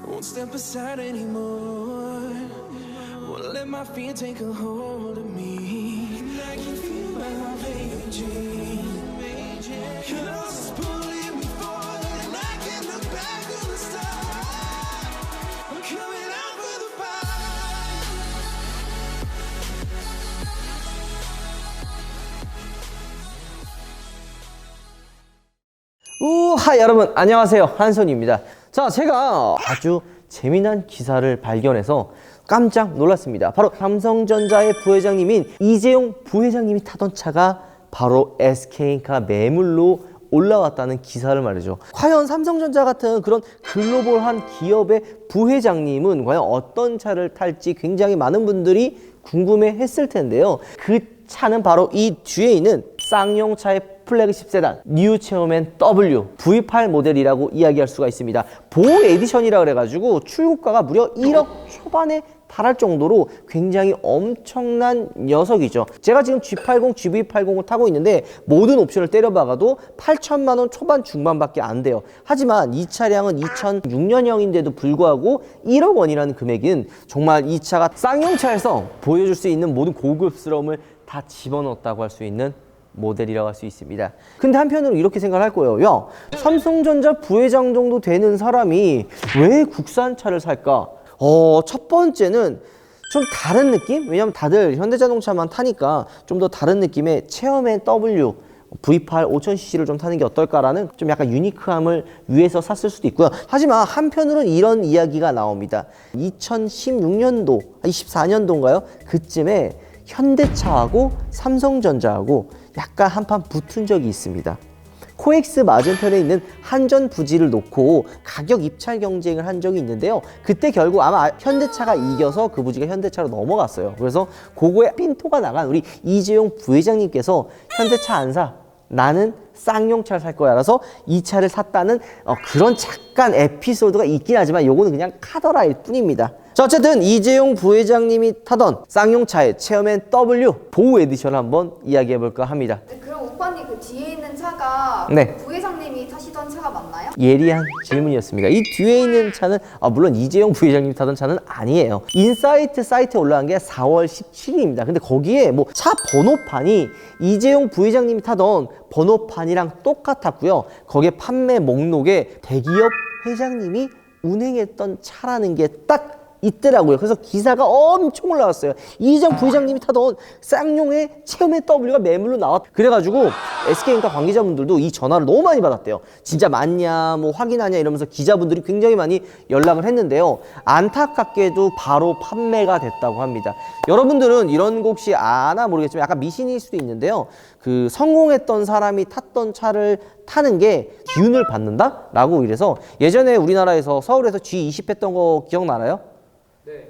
Won't step aside anymore. Won't let my fear take a hold of me. And I can feel my baby dream. Your loss is pulling me forward, and I can't look back on the start. I'm coming out for the fight. 우하 여러분 안녕하세요, 한손입니다. 자, 제가 아주 재미난 기사를 발견해서 깜짝 놀랐습니다. 바로 삼성전자의 부회장님인 이재용 부회장님이 타던 차가 바로 SK인카 매물로 올라왔다는 기사를 말이죠. 과연 삼성전자 같은 그런 글로벌한 기업의 부회장님은 과연 어떤 차를 탈지 굉장히 많은 분들이 궁금해 했을 텐데요. 그 차는 바로 이 뒤에 있는 쌍용차의 플래그십 세단 뉴 체어맨 W V8 모델이라고 이야기할 수가 있습니다. 보호 에디션이라 그래가지고 출고가가 무려 1억 초반에 달할 정도로 굉장히 엄청난 녀석이죠. 제가 지금 G80, GV80을 타고 있는데 모든 옵션을 때려박아도 8천만 원 초반 중반밖에 안 돼요. 하지만 이 차량은 2006년형인데도 불구하고 1억 원이라는 금액은 정말 이 차가 쌍용차에서 보여줄 수 있는 모든 고급스러움을 다 집어넣었다고 할 수 있는 모델이라고 할 수 있습니다. 근데 한편으로 이렇게 생각을 할 거예요. 야, 삼성전자 부회장 정도 되는 사람이 왜 국산차를 살까? 첫 번째는 좀 다른 느낌? 왜냐면 다들 현대자동차만 타니까 좀 더 다른 느낌의 체어맨 W V8 5000cc를 좀 타는 게 어떨까라는 좀 약간 유니크함을 위해서 샀을 수도 있고요. 하지만 한편으로는 이런 이야기가 나옵니다. 2016년도, 24년도인가요? 그쯤에 현대차하고 삼성전자하고 약간 한판 붙은 적이 있습니다. 코엑스 맞은편에 있는 한전 부지를 놓고 가격 입찰 경쟁을 한 적이 있는데요. 그때 결국 아마 현대차가 이겨서 그 부지가 현대차로 넘어갔어요. 그래서 그거에 핀토가 나간 우리 이재용 부회장님께서 현대차 안 사, 나는 쌍용차를 살 거야. 라서 이 차를 샀다는 그런 잠깐 에피소드가 있긴 하지만 요거는 그냥 카더라일 뿐입니다. 자, 어쨌든 이재용 부회장님이 타던 쌍용차의 체어맨 W 보호 에디션을 한번 이야기해볼까 합니다. 네, 그럼 오빠님 그 뒤에 있는 차가 네. 부회장님이 타시던 차가 맞나요? 예리한 질문이었습니다. 이 뒤에 있는 차는 물론 이재용 부회장님이 타던 차는 아니에요. 인사이트 사이트에 올라간 게 4월 17일입니다. 근데 거기에 뭐 차 번호판이 이재용 부회장님이 타던 번호판이랑 똑같았고요. 거기에 판매 목록에 대기업 회장님이 운행했던 차라는 게 딱 있더라고요. 그래서 기사가 엄청 올라왔어요. 이재용 부회장님이 타던 쌍용의 체어맨 W가 매물로 나왔. 그래가지고 SK인카 관계자분들도 이 전화를 너무 많이 받았대요. 진짜 맞냐, 뭐 확인하냐 이러면서 기자분들이 굉장히 많이 연락을 했는데요. 안타깝게도 바로 판매가 됐다고 합니다. 여러분들은 이런 거 혹시 아나 모르겠지만 약간 미신일 수도 있는데요. 그 성공했던 사람이 탔던 차를 타는 게 기운을 받는다? 라고 이래서 예전에 우리나라에서 서울에서 G20 했던 거 기억나나요?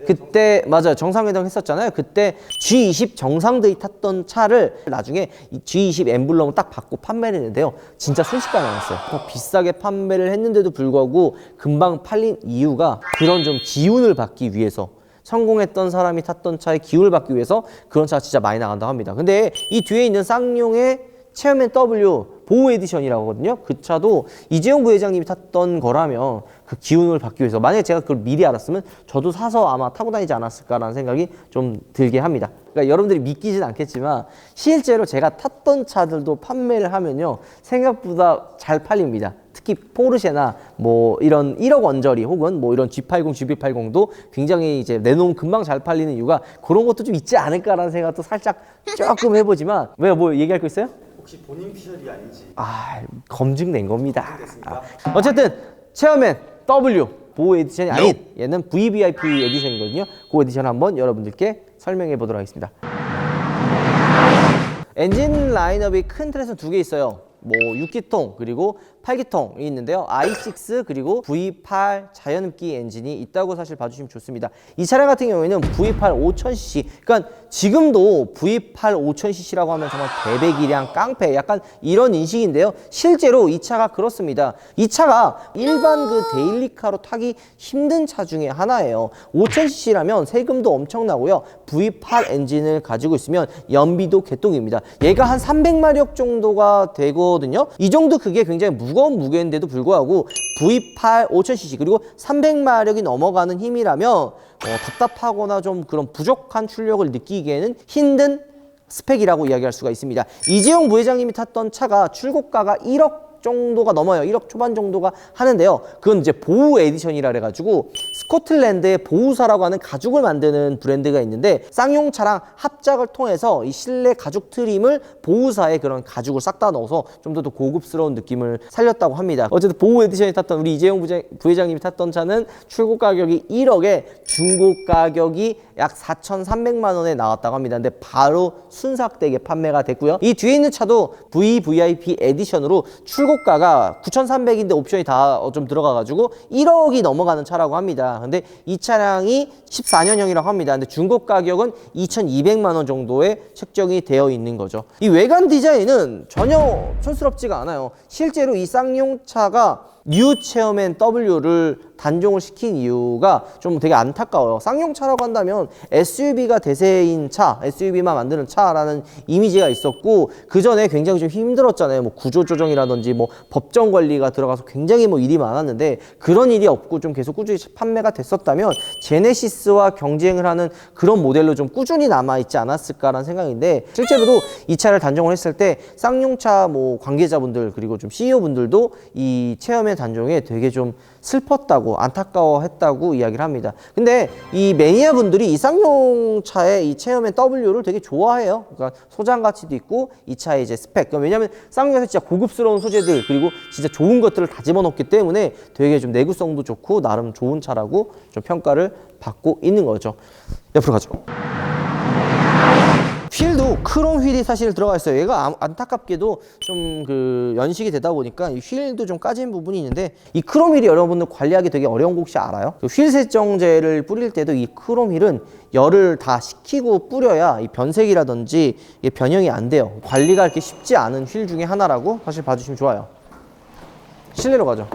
그때 맞아요, 정상회담 했었잖아요. 그때 G20 정상들이 탔던 차를 나중에 이 G20 엠블럼을 딱 받고 판매를 했는데요. 진짜 순식간에 나왔어요. 더 비싸게 판매를 했는데도 불구하고 금방 팔린 이유가 그런 좀 기운을 받기 위해서, 성공했던 사람이 탔던 차에 기운을 받기 위해서 그런 차가 진짜 많이 나간다고 합니다. 근데 이 뒤에 있는 쌍용의 체어맨 W 보호 에디션이라고 하거든요. 그 차도 이재용 부회장님이 탔던 거라면 그 기운을 받기 위해서, 만약에 제가 그걸 미리 알았으면 저도 사서 아마 타고 다니지 않았을까라는 생각이 좀 들게 합니다. 그러니까 여러분들이 믿기진 않겠지만 실제로 제가 탔던 차들도 판매를 하면요, 생각보다 잘 팔립니다. 특히 포르쉐나 뭐 이런 1억 원짜리 혹은 뭐 이런 G80, GV80도 굉장히 이제 내놓으면 금방 잘 팔리는 이유가 그런 것도 좀 있지 않을까라는 생각도 살짝 조금 해보지만. 왜요? 뭐 얘기할 거 있어요? 혹시 본인 피셜이 아닌지 검증된 겁니다. 검증됐습니까? 어쨌든 체어맨 W 보호 에디션이 아닌 얘는 VVIP 에디션이거든요. 그 에디션 한번 여러분들께 설명해 보도록 하겠습니다. 엔진 라인업이 큰 틀에서 두 개 있어요. 뭐 6기통 그리고 8기통이 있는데요. i6 그리고 V8 자연흡기 엔진이 있다고 사실 봐주시면 좋습니다. 이 차량 같은 경우에는 V8 5000cc, 그러니까 지금도 V8 5000cc라고 하면 정말 대배기량 깡패 약간 이런 인식인데요. 실제로 이 차가 그렇습니다. 이 차가 일반 그 데일리카로 타기 힘든 차 중에 하나예요. 5000cc라면 세금도 엄청나고요. V8 엔진을 가지고 있으면 연비도 개똥입니다. 얘가 한 300마력 정도가 되거든요. 이 정도 그게 굉장히 무거운 무거운 무게인데도 불구하고 V8 5000cc 그리고 300마력이 넘어가는 힘이라면 답답하거나 좀 그런 부족한 출력을 느끼기에는 힘든 스펙이라고 이야기할 수가 있습니다. 이재용 부회장님이 탔던 차가 출고가가 1억 정도가 넘어요. 1억 초반 정도가 하는데요. 그건 이제 보우 에디션이라 그래가지고 스코틀랜드의 보우사라고 하는 가죽을 만드는 브랜드가 있는데 쌍용차랑 합작을 통해서 이 실내 가죽 트림을 보우사의 그런 가죽을 싹 다 넣어서 좀 더 고급스러운 느낌을 살렸다고 합니다. 어쨌든 보우 에디션이 탔던 우리 이재용 부회장님이 탔던 차는 출고 가격이 1억에 중고 가격이 약 4,300만 원에 나왔다고 합니다. 근데 바로 순삭되게 판매가 됐고요. 이 뒤에 있는 차도 VVIP 에디션으로 출고가가 9,300인데 옵션이 다 좀 들어가가지고 1억이 넘어가는 차라고 합니다. 근데 이 차량이 14년형이라고 합니다. 근데 중고 가격은 2,200만 원 정도에 책정이 되어 있는 거죠. 이 외관 디자인은 전혀 촌스럽지가 않아요. 실제로 이 쌍용차가 뉴 체어맨 W를 단종을 시킨 이유가 좀 되게 안타까워요. 쌍용차라고 한다면 SUV가 대세인 차, SUV만 만드는 차라는 이미지가 있었고 그 전에 굉장히 좀 힘들었잖아요. 뭐 구조조정이라든지 뭐 법정 관리가 들어가서 굉장히 뭐 일이 많았는데 그런 일이 없고 좀 계속 꾸준히 판매가 됐었다면 제네시스와 경쟁을 하는 그런 모델로 좀 꾸준히 남아있지 않았을까라는 생각인데 실제로도 이 차를 단종을 했을 때 쌍용차 뭐 관계자분들 그리고 좀 CEO분들도 이 체어맨 단종에 되게 좀 슬펐다고 안타까워했다고 이야기를 합니다. 근데 이 매니아 분들이 이 쌍용차의 이 체어맨 W를 되게 좋아해요. 그러니까 소장 가치도 있고 이 차의 이제 스펙. 그러니까 왜냐하면 쌍용에서 진짜 고급스러운 소재들 그리고 진짜 좋은 것들을 다 집어넣기 때문에 되게 좀 내구성도 좋고 나름 좋은 차라고 좀 평가를 받고 있는 거죠. 옆으로 가죠. 휠도 크롬 휠이 사실 들어가 있어요. 얘가 안타깝게도 좀 그 연식이 되다 보니까 이 휠도 좀 까진 부분이 있는데 이 크롬 휠이 여러분들 관리하기 되게 어려운 거 혹시 알아요? 휠 세정제를 뿌릴 때도 이 크롬 휠은 열을 다 식히고 뿌려야 이 변색이라든지 이게 변형이 안 돼요. 관리가 이렇게 쉽지 않은 휠 중에 하나라고 사실 봐주시면 좋아요. 실내로 가죠.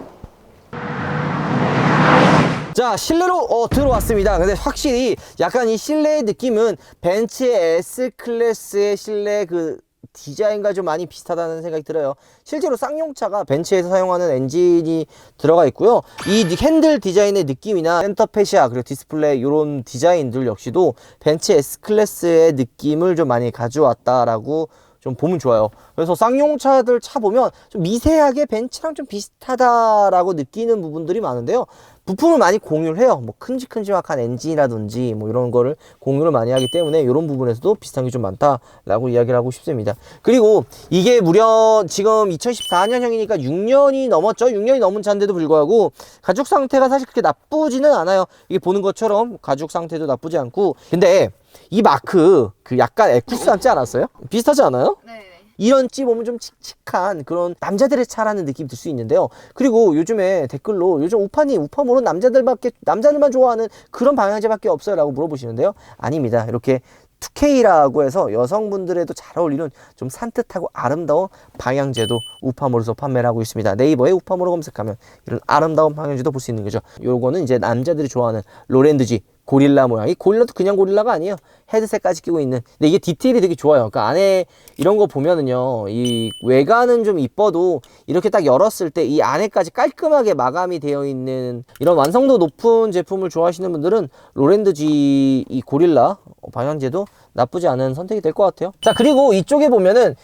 자, 실내로 들어왔습니다. 근데 확실히 약간 이 실내의 느낌은 벤츠의 S클래스의 실내 그 디자인과 좀 많이 비슷하다는 생각이 들어요. 실제로 쌍용차가 벤츠에서 사용하는 엔진이 들어가 있고요. 이 핸들 디자인의 느낌이나 센터페시아 그리고 디스플레이 이런 디자인들 역시도 벤츠 S클래스의 느낌을 좀 많이 가져왔다라고 좀 보면 좋아요. 그래서 쌍용차들 차 보면 좀 미세하게 벤츠랑 좀 비슷하다라고 느끼는 부분들이 많은데요. 부품을 많이 공유를 해요. 뭐 큼직큼직한 엔진이라든지 뭐 이런 거를 공유를 많이 하기 때문에 이런 부분에서도 비슷한 게 좀 많다라고 이야기를 하고 싶습니다. 그리고 이게 무려 지금 2014년형이니까 6년이 넘었죠. 6년이 넘은 차인데도 불구하고 가죽 상태가 사실 그렇게 나쁘지는 않아요. 이게 보는 것처럼 가죽 상태도 나쁘지 않고 근데 이 마크 그 약간 에쿠스 닮지 않았어요? 비슷하지 않아요? 네. 이런 찌 보면 좀 칙칙한 그런 남자들의 차라는 느낌이 들 수 있는데요. 그리고 요즘에 댓글로 요즘 우파모는 남자들만 좋아하는 그런 방향제밖에 없어요 라고 물어보시는데요. 아닙니다. 이렇게 2K라고 해서 여성분들에도 잘 어울리는 좀 산뜻하고 아름다운 방향제도 우파몰에서 판매를 하고 있습니다. 네이버에 우파몰로 검색하면 이런 아름다운 방향제도 볼 수 있는 거죠. 요거는 이제 남자들이 좋아하는 로랜드지 고릴라 모양이 고릴라도 그냥 고릴라가 아니에요. 헤드셋까지 끼고 있는. 근데 이게 디테일이 되게 좋아요. 그러니까 안에 이런 거 보면은요, 이 외관은 좀 이뻐도 이렇게 딱 열었을 때 이 안에까지 깔끔하게 마감이 되어 있는 이런 완성도 높은 제품을 좋아하시는 분들은 로랜드지 이 고릴라 방향제도 나쁘지 않은 선택이 될 것 같아요. 자, 그리고 이쪽에 보면은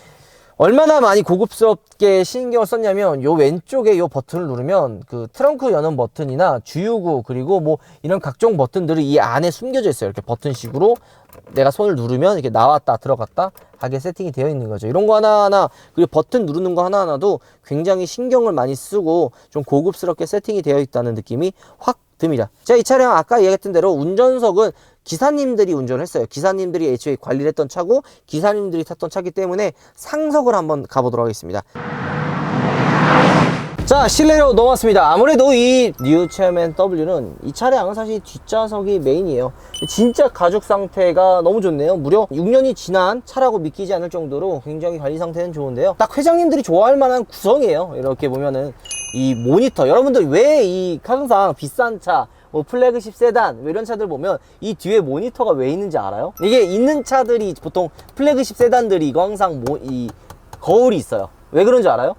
얼마나 많이 고급스럽게 신경을 썼냐면 요 왼쪽에 요 버튼을 누르면 그 트렁크 여는 버튼이나 주유구 그리고 뭐 이런 각종 버튼들이 이 안에 숨겨져 있어요. 이렇게 버튼식으로 내가 손을 누르면 이렇게 나왔다 들어갔다 하게 세팅이 되어 있는 거죠. 이런 거 하나하나 그리고 버튼 누르는 거 하나하나도 굉장히 신경을 많이 쓰고 좀 고급스럽게 세팅이 되어 있다는 느낌이 확 듭니다. 자, 이 차량 아까 얘기했던 대로 운전석은 기사님들이 운전을 했어요. 기사님들이 애초에 관리를 했던 차고 기사님들이 탔던 차기 때문에 상석을 한번 가보도록 하겠습니다. 자, 실내로 넘어왔습니다. 아무래도 이 뉴 체어맨 W는 이 차량은 사실 뒷좌석이 메인이에요. 진짜 가죽 상태가 너무 좋네요. 무려 6년이 지난 차라고 믿기지 않을 정도로 굉장히 관리 상태는 좋은데요. 딱 회장님들이 좋아할 만한 구성이에요. 이렇게 보면은 이 모니터, 여러분들 왜 이 항상 비싼 차 뭐 플래그십 세단 이런 차들 보면 이 뒤에 모니터가 왜 있는지 알아요? 이게 있는 차들이 보통 플래그십 세단들이 이거 항상 이 거울이 있어요. 왜 그런지 알아요?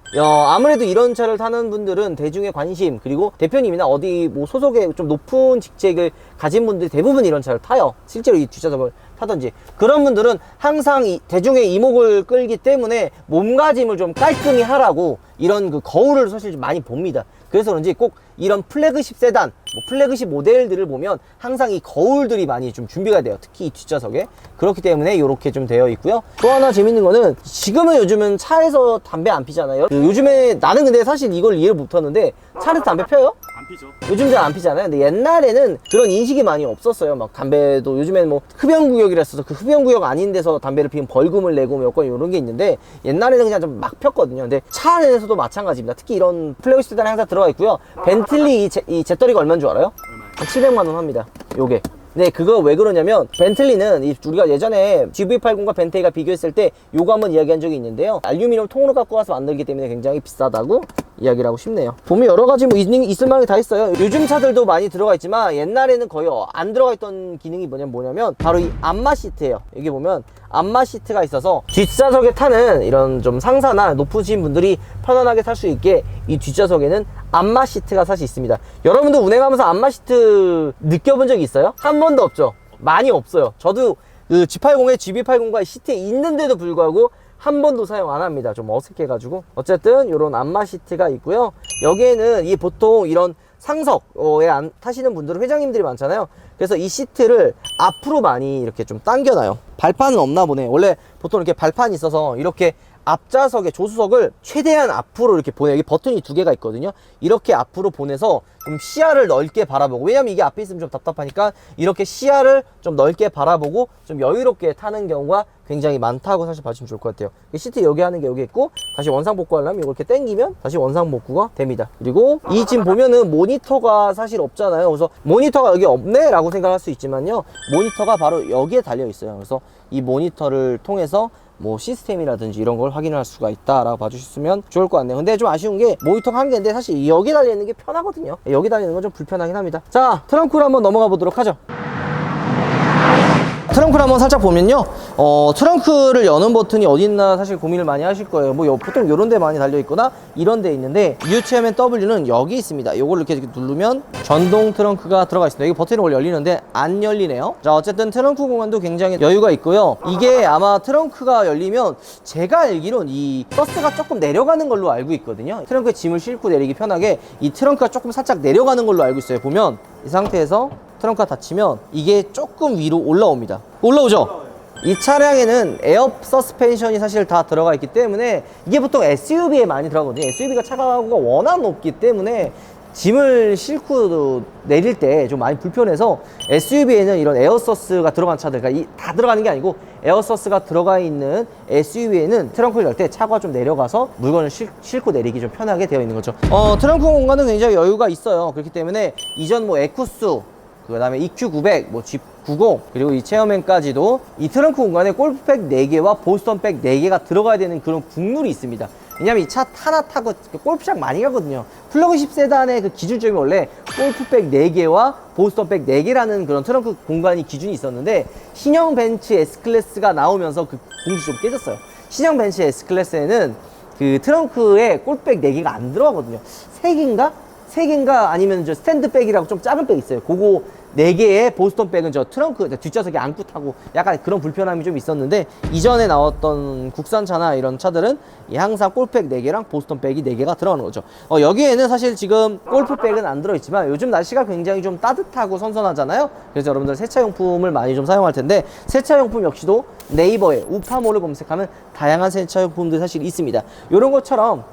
아무래도 이런 차를 타는 분들은 대중의 관심, 그리고 대표님이나 어디 뭐 소속의 좀 높은 직책을 가진 분들이 대부분 이런 차를 타요. 실제로 이 뒷좌석을 타든지. 그런 분들은 항상 대중의 이목을 끌기 때문에 몸가짐을 좀 깔끔히 하라고 이런 그 거울을 사실 좀 많이 봅니다. 그래서 그런지 꼭 이런 플래그십 세단, 뭐 플래그십 모델들을 보면 항상 이 거울들이 많이 좀 준비가 돼요. 특히 이 뒷좌석에. 그렇기 때문에 이렇게 좀 되어 있고요. 또 하나 재밌는 거는 지금은 요즘은 차에서 담배 안 피잖아요. 요즘에 나는 근데 사실 이걸 이해를 못하는데 차에서 담배 펴요? 안 피죠. 요즘 잘 안 피잖아요. 근데 옛날에는 그런 인식이 많이 없었어요. 막 담배도 요즘에는 뭐 흡연구역이라 했어서 그 흡연구역 아닌 데서 담배를 피우면 벌금을 내고 몇 건 이런 게 있는데 옛날에는 그냥 좀 막 폈거든요. 근데 차 안에서도 마찬가지입니다. 특히 이런 플래그십 세단에 항상 들어가 있고요. 벤틀리 이 제떨이가 얼마인 줄 알아요? 얼마요? 700만 원 합니다. 요게. 네, 그거 왜 그러냐면 벤틀리는 우리가 예전에 GV80과 벤테이가 비교했을 때 요거 한번 이야기한 적이 있는데요. 알루미늄 통으로 갖고 와서 만들기 때문에 굉장히 비싸다고 이야기를 하고 싶네요. 보면 여러 가지 뭐 있을 만한 게 다 있어요. 요즘 차들도 많이 들어가 있지만 옛날에는 거의 안 들어가 있던 기능이 뭐냐면 바로 이 안마 시트예요. 여기 보면 안마 시트가 있어서 뒷좌석에 타는 이런 좀 상사나 높으신 분들이 편안하게 탈 수 있게 이 뒷좌석에는 안마 시트가 사실 있습니다. 여러분도 운행하면서 안마 시트 느껴본 적 있어요? 한 번도 없죠? 많이 없어요. 저도 그 G80에 GB80과 시트에 있는데도 불구하고 한 번도 사용 안 합니다. 좀 어색해가지고. 어쨌든 이런 안마 시트가 있고요. 여기에는 이 보통 이런 상석에 타시는 분들은 회장님들이 많잖아요. 그래서 이 시트를 앞으로 많이 이렇게 좀 당겨놔요. 발판은 없나 보네. 원래 보통 이렇게 발판이 있어서 이렇게 앞좌석의 조수석을 최대한 앞으로 이렇게 보내. 여기 버튼이 2개가 있거든요. 이렇게 앞으로 보내서 좀 시야를 넓게 바라보고, 왜냐면 이게 앞에 있으면 좀 답답하니까 이렇게 시야를 좀 넓게 바라보고 좀 여유롭게 타는 경우가 굉장히 많다고 사실 봐주시면 좋을 것 같아요. 시트 여기 하는 게 여기 있고, 다시 원상복구 하려면 이렇게 당기면 다시 원상복구가 됩니다. 그리고 이 지금 보면은 모니터가 사실 없잖아요. 그래서 모니터가 여기 없네 라고 생각할 수 있지만요, 모니터가 바로 여기에 달려 있어요. 그래서 이 모니터를 통해서 뭐 시스템이라든지 이런 걸 확인할 수가 있다라고 봐주셨으면 좋을 것 같네요. 근데 좀 아쉬운 게 모니터가 한 개인데 사실 여기 달려있는 게 편하거든요. 여기 달리는 건 좀 불편하긴 합니다. 자, 트렁크로 한번 넘어가 보도록 하죠. 트렁크를 한번 살짝 보면요, 트렁크를 여는 버튼이 어디 있나 사실 고민을 많이 하실 거예요. 뭐 보통 요런 데 많이 달려 있거나 이런 데 있는데, UTM&W는 여기 있습니다. 요걸 이렇게 누르면 전동 트렁크가 들어가 있습니다. 여기 버튼이 원래 열리는데 안 열리네요. 자, 어쨌든 트렁크 공간도 굉장히 여유가 있고요. 이게 아마 트렁크가 열리면 제가 알기로는 이 서스가 조금 내려가는 걸로 알고 있거든요. 트렁크에 짐을 싣고 내리기 편하게 이 트렁크가 조금 살짝 내려가는 걸로 알고 있어요. 보면 이 상태에서 트렁크가 닫히면 이게 조금 위로 올라옵니다. 올라오죠? 이 차량에는 에어 서스펜션이 사실 다 들어가 있기 때문에 이게 보통 SUV에 많이 들어가거든요. SUV가 차가가 워낙 높기 때문에 짐을 싣고 내릴 때 좀 많이 불편해서 SUV에는 이런 에어서스가 들어간 차들, 그러니까 다 들어가는 게 아니고 에어서스가 들어가 있는 SUV에는 트렁크를 열 때 차가 좀 내려가서 물건을 싣고 내리기 좀 편하게 되어 있는 거죠. 트렁크 공간은 굉장히 여유가 있어요. 그렇기 때문에 이전 뭐 에쿠스, 그 다음에 EQ900, 뭐 G90, 그리고 이 체어맨까지도 이 트렁크 공간에 골프백 4개와 보스턴백 4개가 들어가야 되는 그런 국룰이 있습니다. 왜냐면 이 차 하나 타고 골프장 많이 가거든요. 플러그십 세단의 그 기준점이 원래 골프백 4개와 보스턴백 4개라는 그런 트렁크 공간이 기준이 있었는데, 신형 벤츠 S클래스가 나오면서 그 공식이 좀 깨졌어요. 신형 벤츠 S클래스에는 그 트렁크에 골프백 4개가 안 들어가거든요. 3개인가 아니면 저 스탠드백이라고 좀 작은 백 있어요. 그거 4개의 보스턴백은 저 트렁크 뒷좌석에 안고 타고 약간 그런 불편함이 좀 있었는데, 이전에 나왔던 국산차나 이런 차들은 항상 골프백 4개랑 보스턴백이 4개가 들어가는 거죠. 여기에는 사실 지금 골프백은 안 들어있지만 요즘 날씨가 굉장히 좀 따뜻하고 선선하잖아요. 그래서 여러분들 세차용품을 많이 좀 사용할 텐데, 세차용품 역시도 네이버에 우파몰을 검색하면 다양한 세차용품들이 사실 있습니다. 이런 것처럼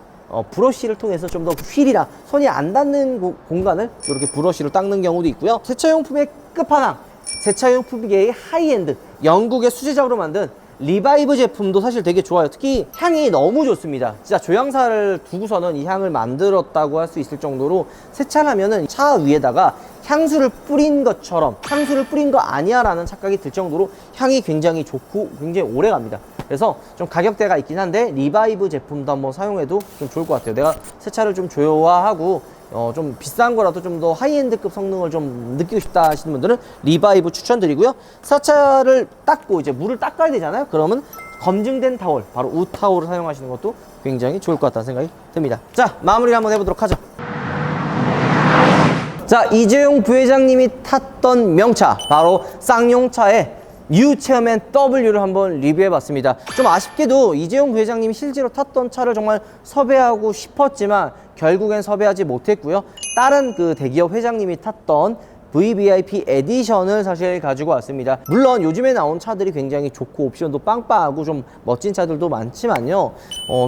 브러쉬를 통해서 좀 더 휠이랑 손이 안 닿는 공간을 이렇게 브러쉬로 닦는 경우도 있고요. 세차용품의 끝판왕, 세차용품계의 하이엔드, 영국의 수제작으로 만든 리바이브 제품도 사실 되게 좋아요. 특히 향이 너무 좋습니다. 진짜 조향사를 두고서는 이 향을 만들었다고 할 수 있을 정도로, 세차를 하면은 차 위에다가 향수를 뿌린 것처럼, 향수를 뿌린 거 아니야 라는 착각이 들 정도로 향이 굉장히 좋고 굉장히 오래 갑니다. 그래서 좀 가격대가 있긴 한데 리바이브 제품도 한번 사용해도 좀 좋을 것 같아요. 내가 세차를 좀 좋아하고 좀 비싼 거라도 좀 더 하이엔드급 성능을 좀 느끼고 싶다 하시는 분들은 리바이브 추천드리고요. 사차를 닦고 이제 물을 닦아야 되잖아요. 그러면 검증된 타월, 바로 우타올을 사용하시는 것도 굉장히 좋을 것 같다는 생각이 듭니다. 자, 마무리를 한번 해보도록 하죠. 자, 이재용 부회장님이 탔던 명차, 바로 쌍용차의 뉴 체어맨 W를 한번 리뷰해봤습니다. 좀 아쉽게도 이재용 부회장님이 실제로 탔던 차를 정말 섭외하고 싶었지만 결국엔 섭외하지 못했고요. 다른 그 대기업 회장님이 탔던 VVIP 에디션을 사실 가지고 왔습니다. 물론 요즘에 나온 차들이 굉장히 좋고 옵션도 빵빵하고 좀 멋진 차들도 많지만요.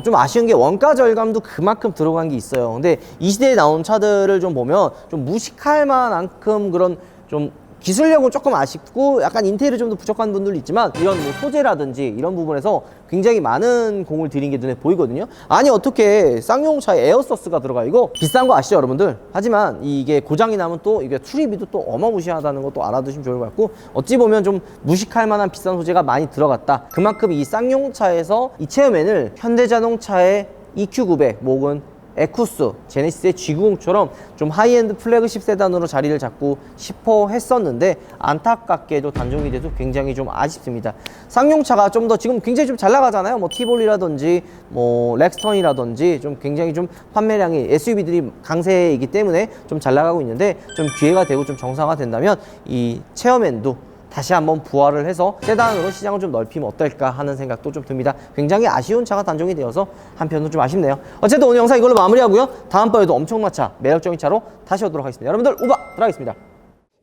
좀 아쉬운 게 원가 절감도 그만큼 들어간 게 있어요. 근데 이 시대에 나온 차들을 좀 보면 좀 무식할 만큼 그런 좀 기술력은 조금 아쉽고 약간 인테리어 좀 더 부족한 분들도 있지만 이런 뭐 소재라든지 이런 부분에서 굉장히 많은 공을 들인 게 눈에 보이거든요. 아니 어떻게 쌍용차에 에어서스가 들어가 이거 비싼 거 아시죠 여러분들? 하지만 이게 고장이 나면 또 이게 수리비도 또 어마무시하다는 것도 알아두시면 좋을 것 같고 어찌 보면 좀 무식할 만한 비싼 소재가 많이 들어갔다. 그만큼 이 쌍용차에서 이 체어맨을 현대자동차의 EQ900 혹은 에쿠스, 제네시스의 G90처럼 좀 하이엔드 플래그십 세단으로 자리를 잡고 싶어 했었는데 안타깝게도 단종이 돼서 굉장히 좀 아쉽습니다. 쌍용차가 좀 더 지금 굉장히 좀 잘 나가잖아요. 뭐 티볼이라든지 뭐 렉스턴이라든지 좀 굉장히 좀 판매량이 SUV들이 강세이기 때문에 좀 잘 나가고 있는데 좀 기회가 되고 좀 정상화된다면 이 체어맨도 다시 한번 부활을 해서 세단으로 시장을 좀 넓히면 어떨까 하는 생각도 좀 듭니다. 굉장히 아쉬운 차가 단종이 되어서 한편으로 좀 아쉽네요. 어쨌든 오늘 영상 이걸로 마무리하고요. 다음번에도 엄청난 차, 매력적인 차로 다시 오도록 하겠습니다. 여러분들 우바 들어가겠습니다.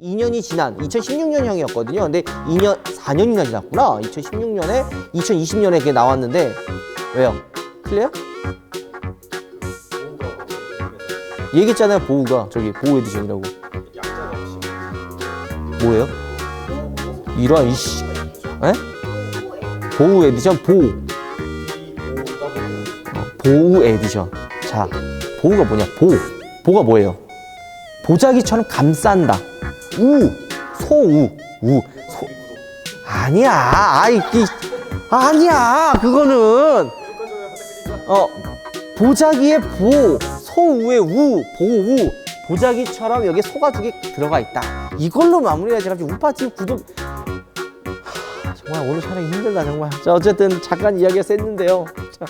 2년이 지난 2016년형이었거든요. 근데 4년이나 지났구나. 2016년에 2020년에 그게 나왔는데 왜요? 틀려요? 얘기했잖아요. 보호가 저기 보호 에디션이라고. 뭐예요? 이런 이씨, 에? 보호 에디션 보호 에디션. 자, 보호가 뭐냐? 보가 뭐예요? 보자기처럼 감싼다. 아니야, 아니야, 그거는 보자기의 소우의 보우. 보자기처럼 여기에 소가 두 개 들어가 있다. 이걸로 마무리해야지. 갑자기 우파티 구독. 정말 오늘 촬영이 힘들다 정말. 자 어쨌든 잠깐 이야기가 셌는데요. 자,